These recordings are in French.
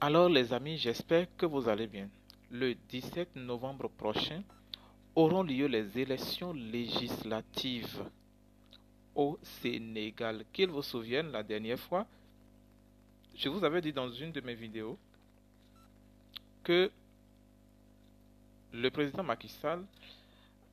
Alors les amis, j'espère que vous allez bien. Le 17 novembre prochain auront lieu les élections législatives au Sénégal. Qu'il vous souvienne, la dernière fois, je vous avais dit dans une de mes vidéos que le président Macky Sall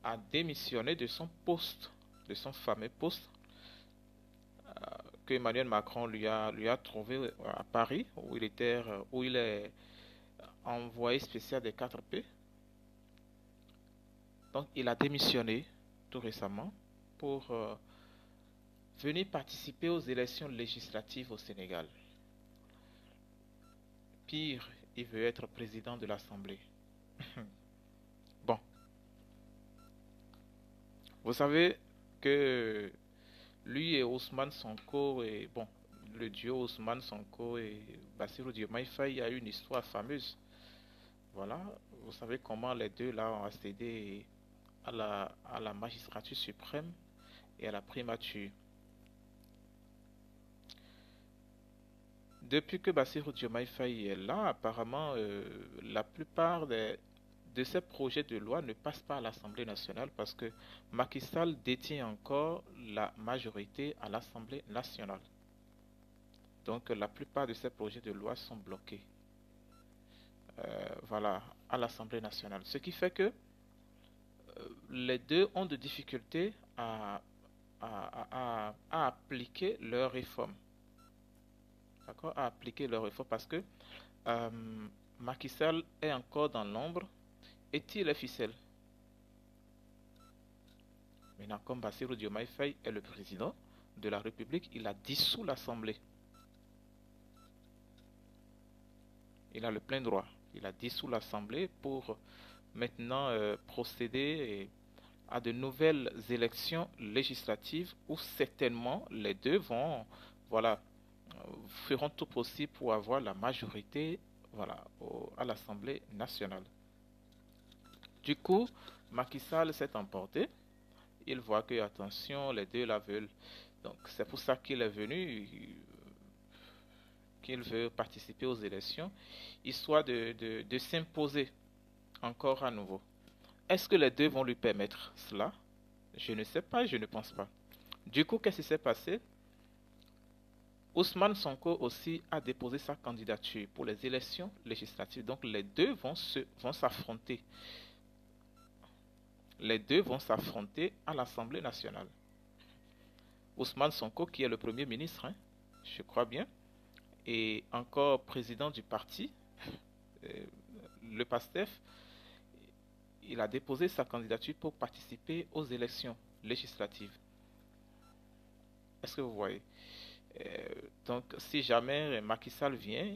a démissionné de son poste, de son fameux poste que Emmanuel Macron lui a trouvé à Paris, où il est envoyé spécial des 4P. Donc il a démissionné tout récemment pour venir participer aux élections législatives au Sénégal. Pire, il veut être président de l'Assemblée. Bon, vous savez que lui et Ousmane Sonko et bon, le duo Ousmane Sonko et Bassirou Diomaye Faye a une histoire fameuse. Voilà, vous savez comment les deux là ont accédé à la magistrature suprême et à la primature. Depuis que Bassirou Diomaye Faye est là, apparemment, la plupart de ces projets de loi ne passent pas à l'Assemblée nationale parce que Macky Sall détient encore la majorité à l'Assemblée nationale. Donc la plupart de ces projets de loi sont bloqués, voilà, à l'Assemblée nationale. Ce qui fait que les deux ont de difficultés à appliquer leurs réformes. D'accord, à appliquer leurs réformes parce que euh, Macky Sall est encore dans l'ombre et tire les ficelles. Maintenant, comme Bassirou Diomaye Faye est le président de la République, il a dissous l'Assemblée. Il a le plein droit. Il a dissous l'Assemblée pour maintenant procéder à de nouvelles élections législatives où certainement les deux vont, voilà, feront tout possible pour avoir la majorité, voilà, à l'Assemblée nationale. Du coup, Macky Sall s'est emporté. Il voit que, attention, les deux la veulent. Donc, c'est pour ça qu'il est venu, qu'il veut participer aux élections, histoire de s'imposer encore à nouveau. Est-ce que les deux vont lui permettre cela? Je ne sais pas, je ne pense pas. Du coup, qu'est-ce qui s'est passé? Ousmane Sonko aussi a déposé sa candidature pour les élections législatives. Donc les deux vont s'affronter. Les deux vont s'affronter à l'Assemblée nationale. Ousmane Sonko, qui est le Premier ministre, hein, je crois bien, et encore président du parti, euh, le PASTEF, il a déposé sa candidature pour participer aux élections législatives. Est-ce que vous voyez? Euh, donc, si jamais Macky Sall vient,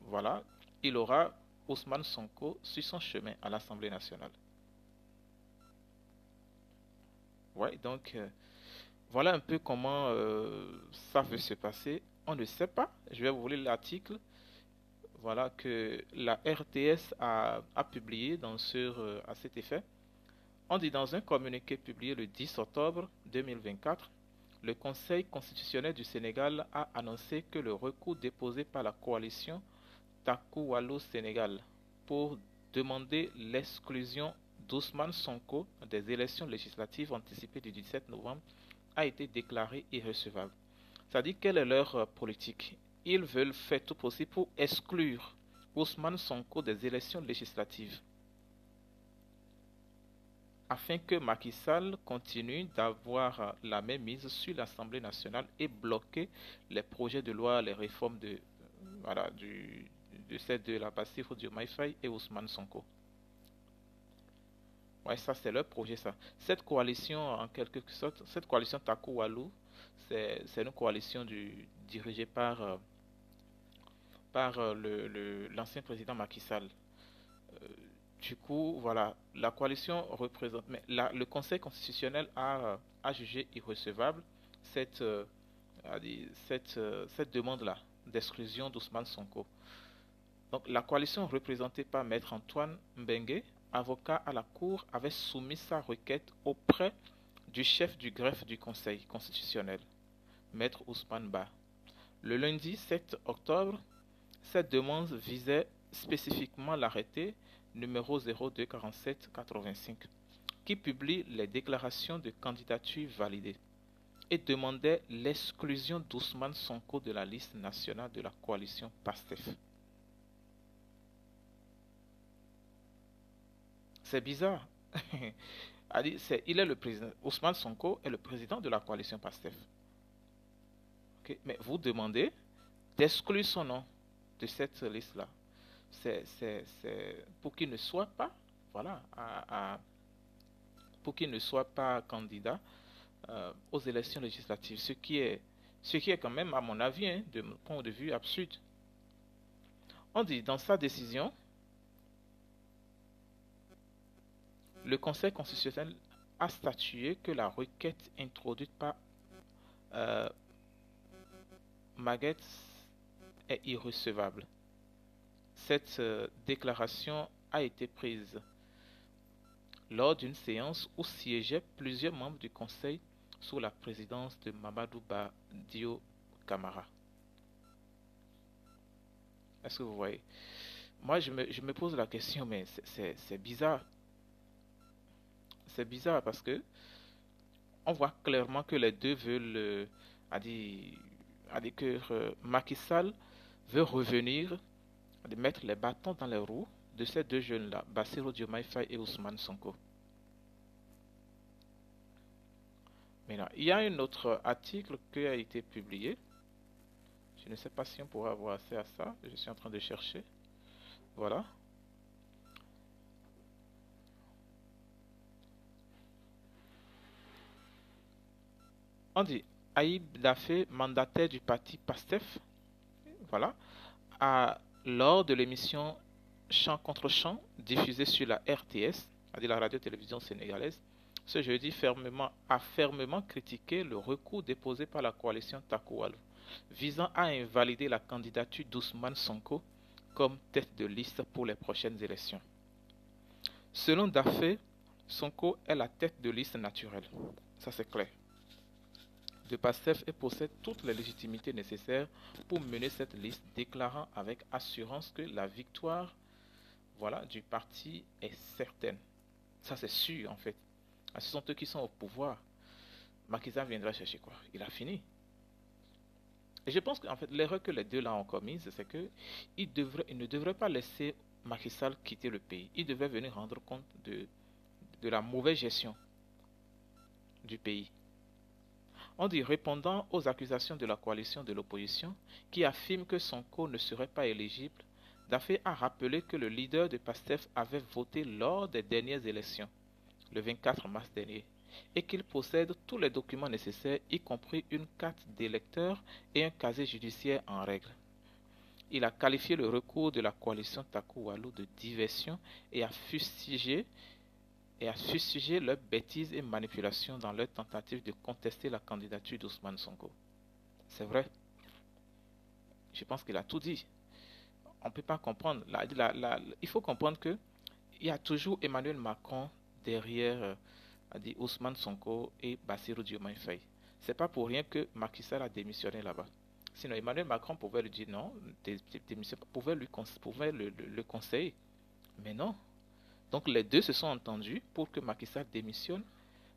voilà, il aura Ousmane Sonko sur son chemin à l'Assemblée nationale. Ouais, donc voilà un peu comment ça veut se passer. On ne sait pas. Je vais vous lire l'article. Voilà que la RTS a publié à cet effet. On dit dans un communiqué publié le 10 octobre 2024, le Conseil constitutionnel du Sénégal a annoncé que le recours déposé par la coalition Taku Wallo Sénégal pour demander l'exclusion d'Ousmane Sonko des élections législatives anticipées du 17 novembre a été déclaré irrecevable. C'est-à-dire quelle est leur politique? Ils veulent faire tout possible pour exclure Ousmane Sonko des élections législatives afin que Macky Sall continue d'avoir la même mise sur l'Assemblée nationale et bloquer les projets de loi, les réformes voilà, de ces deux-là, Bassirou Diomaye Faye et Ousmane Sonko. Ouais, ça c'est leur projet ça. Cette coalition, en quelque sorte, cette coalition Taku Walou, c'est une coalition dirigée par l'ancien président Macky Sall. Euh, du coup, voilà, la coalition représente, mais le Conseil constitutionnel a jugé irrecevable cette, cette demande-là d'exclusion d'Ousmane Sonko. Donc, la coalition représentée par Maître Antoine Mbengue, avocat à la Cour, avait soumis sa requête auprès du chef du greffe du Conseil constitutionnel, Maître Ousmane Ba. Le lundi 7 octobre, Cette demande visait spécifiquement l'arrêté numéro 0247-85 qui publie les déclarations de candidature validées et demandait l'exclusion d'Ousmane Sonko de la liste nationale de la coalition PASTEF. C'est bizarre. Il est le président. Ousmane Sonko est le président de la coalition PASTEF. Okay? Mais vous demandez d'exclure son nom de cette liste-là. C'est pour qu'il ne soit pas, voilà, pour qu'il ne soit pas candidat aux élections législatives, ce qui est quand même, à mon avis, hein, de mon point de vue, absurde. On dit dans sa décision, le Conseil constitutionnel a statué que la requête introduite par Maguette est irrecevable. Cette déclaration a été prise lors d'une séance où siégeaient plusieurs membres du Conseil sous la présidence de Mamadou Badio Camara. Est-ce que vous voyez? Moi, je me pose la question, mais c'est bizarre. C'est bizarre parce que on voit clairement que les deux veulent, que Macky Sall veut revenir, de mettre les bâtons dans les roues de ces deux jeunes-là, Bassirou Diomaye Faye et Ousmane Sonko. Maintenant, il y a un autre article qui a été publié. Je ne sais pas si on pourra avoir accès à ça. Je suis en train de chercher. Voilà. On dit Aïb Dafé, mandataire du parti PASTEF, voilà, lors de l'émission Chant contre Chant, diffusée sur la RTS, c'est-à-dire la radio-télévision sénégalaise, ce jeudi a fermement critiqué le recours déposé par la coalition Takoualou, visant à invalider la candidature d'Ousmane Sonko comme tête de liste pour les prochaines élections. Selon Dafé, Sonko est la tête de liste naturelle. Ça c'est clair. De PASTEF et possède toutes les légitimités nécessaires pour mener cette liste, déclarant avec assurance que la victoire, voilà, du parti est certaine. Ça c'est sûr en fait. Ce sont eux qui sont au pouvoir. Macky Sall viendra chercher quoi? Il a fini. Et je pense qu'en fait l'erreur que les deux là ont commise, c'est que ils ne devraient pas laisser Macky Sall quitter le pays. Ils devaient venir rendre compte de la mauvaise gestion du pays. On dit répondant aux accusations de la coalition de l'opposition qui affirme que Sonko ne serait pas éligible, Dafé a rappelé que le leader de PASTEF avait voté lors des dernières élections, le 24 mars dernier, et qu'il possède tous les documents nécessaires, y compris une carte d'électeur et un casier judiciaire en règle. Il a qualifié le recours de la coalition Takou-Walou de diversion et a fustigé leurs bêtises et manipulations dans leur tentative de contester la candidature d'Ousmane Sonko. C'est vrai. Je pense qu'il a tout dit. On ne peut pas comprendre. Il faut comprendre qu'il y a toujours Emmanuel Macron derrière Ousmane Sonko et Bassirou Diomaye Faye. C'est pas pour rien que Macky Sall a démissionné là-bas. Sinon, Emmanuel Macron pouvait lui dire non, pouvait le conseiller. Mais non. Donc les deux se sont entendus pour que Macky Sall démissionne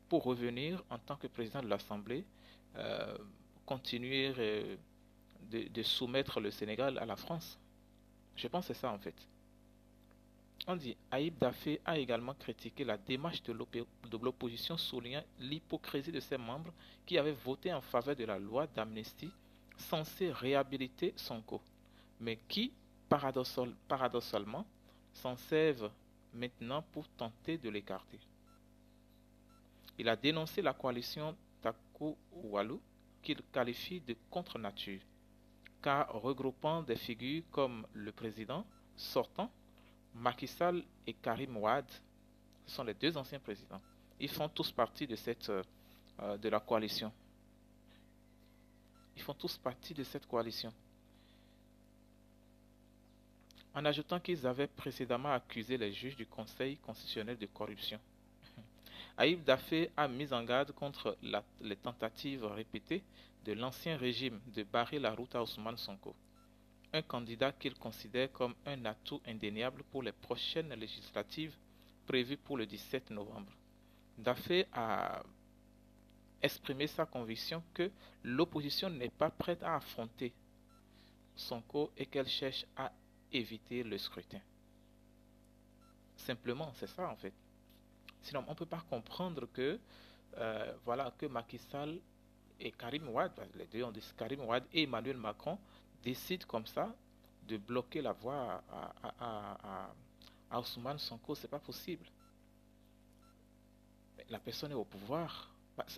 pour revenir en tant que président de l'Assemblée, continuer de soumettre le Sénégal à la France. Je pense que c'est ça en fait. On dit Aïb Dafé a également critiqué la démarche de l'opposition soulignant l'hypocrisie de ses membres qui avaient voté en faveur de la loi d'amnistie censée réhabiliter Sonko, mais qui, paradoxalement, s'en servent maintenant pour tenter de l'écarter. Il a dénoncé la coalition Takou-Walou qu'il qualifie de contre-nature, car regroupant des figures comme le président sortant, Macky Sall et Karim Wade, ce sont les deux anciens présidents. Ils font tous partie de la coalition. Ils font tous partie de cette coalition. En ajoutant qu'ils avaient précédemment accusé les juges du Conseil constitutionnel de corruption. Aïb Dafé a mis en garde contre les tentatives répétées de l'ancien régime de barrer la route à Ousmane Sonko. un candidat qu'il considère comme un atout indéniable pour les prochaines législatives prévues pour le 17 novembre. Daffé a exprimé sa conviction que l'opposition n'est pas prête à affronter Sonko et qu'elle cherche à éviter le scrutin. Simplement, c'est ça en fait. Sinon, on ne peut pas comprendre que, voilà, que Macky Sall et Karim Wade, les deux ont dit Karim Wade et Emmanuel Macron décident comme ça de bloquer la voie à Ousmane Sonko. C'est pas possible. La personne est au pouvoir.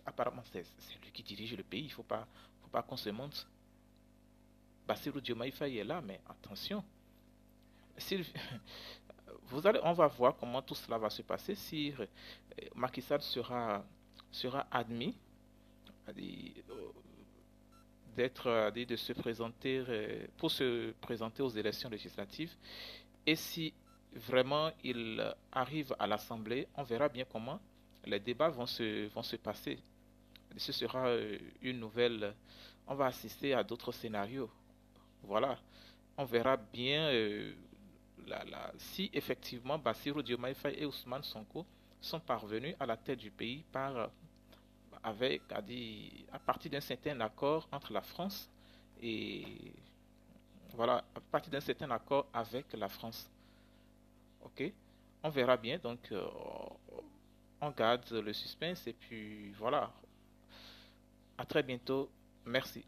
Apparemment, c'est lui qui dirige le pays. Faut pas qu'on se monte. Bassirou Diomaye Faye est là, mais attention. Si, on va voir comment tout cela va se passer si Macky Sall sera admis de se présenter pour se présenter aux élections législatives et si vraiment il arrive à l'Assemblée, on verra bien comment les débats vont se passer. Ce sera une nouvelle. On va assister à d'autres scénarios. Voilà. On verra bien si effectivement Bassirou Diomaye Faye et Ousmane Sonko sont parvenus à la tête du pays à partir d'un certain accord entre la France et voilà, à partir d'un certain accord avec la France. Ok, on verra bien. Donc, on garde le suspense et puis voilà. À très bientôt. Merci.